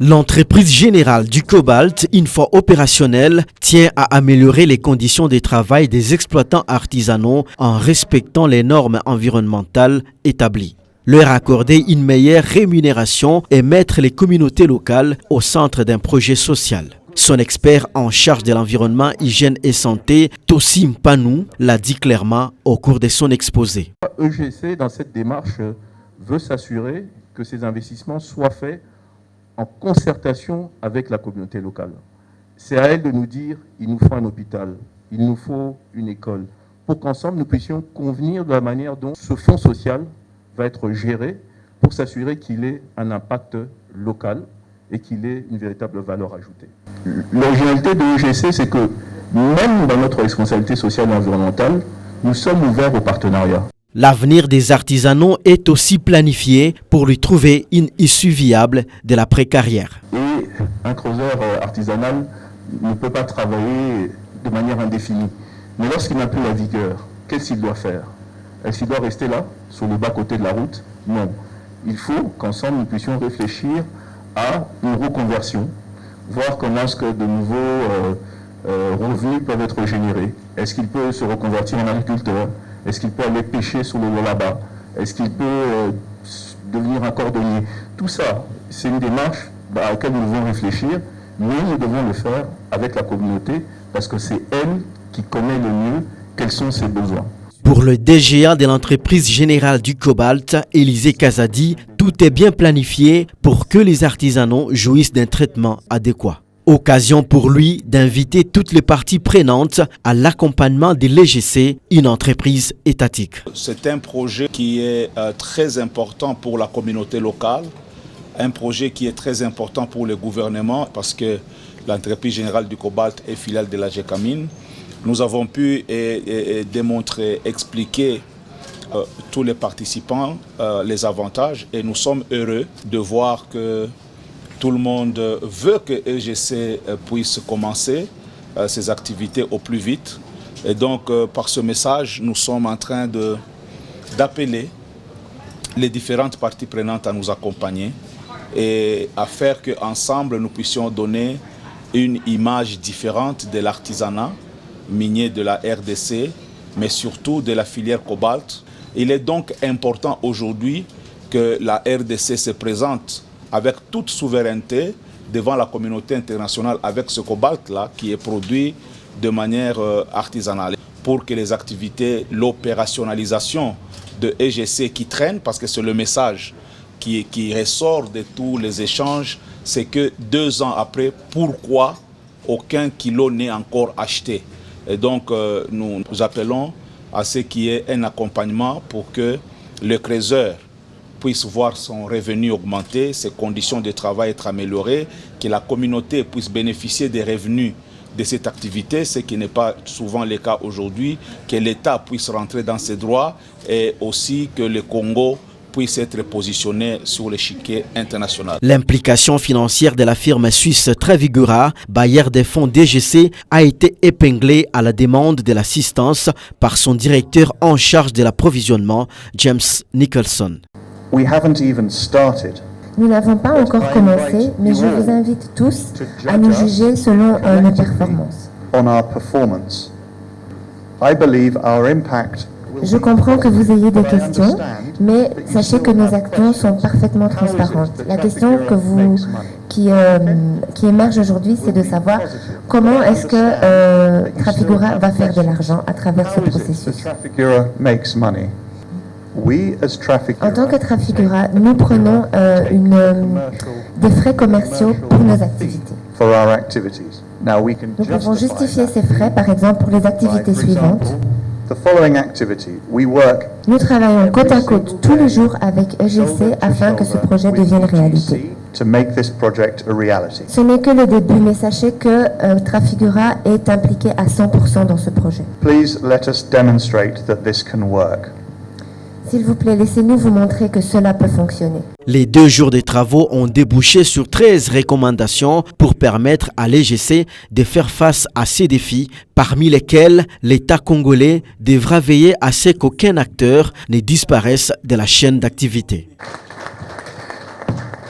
L'entreprise générale du cobalt, une fois opérationnelle, tient à améliorer les conditions de travail des exploitants artisanaux en respectant les normes environnementales établies. Leur accorder une meilleure rémunération et mettre les communautés locales au centre d'un projet social. Son expert en charge de l'environnement, hygiène et santé, Tossim Panou, l'a dit clairement au cours de son exposé. EGC, dans cette démarche, veut s'assurer que ces investissements soient faits en concertation avec la communauté locale. C'est à elle de nous dire, il nous faut un hôpital, il nous faut une école, pour qu'ensemble nous puissions convenir de la manière dont ce fonds social va être géré pour s'assurer qu'il ait un impact local et qu'il ait une véritable valeur ajoutée. L'originalité de l'EGC, c'est que même dans notre responsabilité sociale et environnementale, nous sommes ouverts au partenariat. L'avenir des artisanaux est aussi planifié pour lui trouver une issue viable de l'après-carrière. Et un creuseur artisanal ne peut pas travailler de manière indéfinie. Mais lorsqu'il n'a plus la vigueur, qu'est-ce qu'il doit faire? Est-ce qu'il doit rester là, sur le bas-côté de la route? Non. Il faut qu'ensemble nous puissions réfléchir à une reconversion, voir comment est-ce que de nouveaux revenus peuvent être générés. Est-ce qu'il peut se reconvertir en agriculteur? Est-ce qu'il peut aller pêcher sur le là-bas? Est-ce qu'il peut devenir un cordonnier? Tout ça, c'est une démarche à laquelle nous devons réfléchir, mais nous devons le faire avec la communauté parce que c'est elle qui connaît le mieux quels sont ses besoins. Pour le DGA de l'entreprise générale du cobalt, Élisée Kazadi, tout est bien planifié pour que les artisanaux jouissent d'un traitement adéquat. Occasion pour lui d'inviter toutes les parties prenantes à l'accompagnement de l'EGC, une entreprise étatique. C'est un projet qui est très important pour la communauté locale, un projet qui est très important pour le gouvernement parce que l'entreprise générale du cobalt est filiale de la GECAMIN. Nous avons pu démontrer, expliquer tous les participants les avantages et nous sommes heureux de voir que tout le monde veut que EGC puisse commencer ses activités au plus vite. Et donc, par ce message, nous sommes en train d'appeler les différentes parties prenantes à nous accompagner et à faire qu'ensemble, nous puissions donner une image différente de l'artisanat minier de la RDC, mais surtout de la filière cobalt. Il est donc important aujourd'hui que la RDC se présente avec toute souveraineté devant la communauté internationale avec ce cobalt-là qui est produit de manière artisanale. Pour que les activités, l'opérationnalisation de EGC qui traîne, parce que c'est le message qui ressort de tous les échanges, c'est que 2 ans après, pourquoi aucun kilo n'est encore acheté? Et donc nous appelons à ce qu'il y ait un accompagnement pour que le creuseur puisse voir son revenu augmenter, ses conditions de travail être améliorées, que la communauté puisse bénéficier des revenus de cette activité, ce qui n'est pas souvent le cas aujourd'hui, que l'État puisse rentrer dans ses droits et aussi que le Congo puisse être positionné sur l'échiquier international. L'implication financière de la firme suisse Trafigura, bailleur des fonds DGC, a été épinglée à la demande de l'assistance par son directeur en charge de l'approvisionnement, James Nicholson. Nous n'avons pas encore commencé, mais je vous invite tous à nous juger selon nos performances. Je comprends que vous ayez des questions, mais sachez que nos actions sont parfaitement transparentes. La question qui émerge aujourd'hui, c'est de savoir comment est-ce que Trafigura va faire de l'argent à travers ce processus. En tant que Trafigura, nous prenons des frais commerciaux pour nos activités. Nous pouvons justifier ces frais, par exemple, pour les activités suivantes. Nous travaillons côte à côte tous les jours avec EGC afin que ce projet devienne réalité. Ce n'est que le début, mais sachez que Trafigura est impliqué à 100% dans ce projet. S'il vous plaît, laissez-nous vous montrer que cela peut fonctionner. Les 2 jours de travaux ont débouché sur 13 recommandations pour permettre à l'EGC de faire face à ces défis, parmi lesquels l'État congolais devra veiller à ce qu'aucun acteur ne disparaisse de la chaîne d'activité.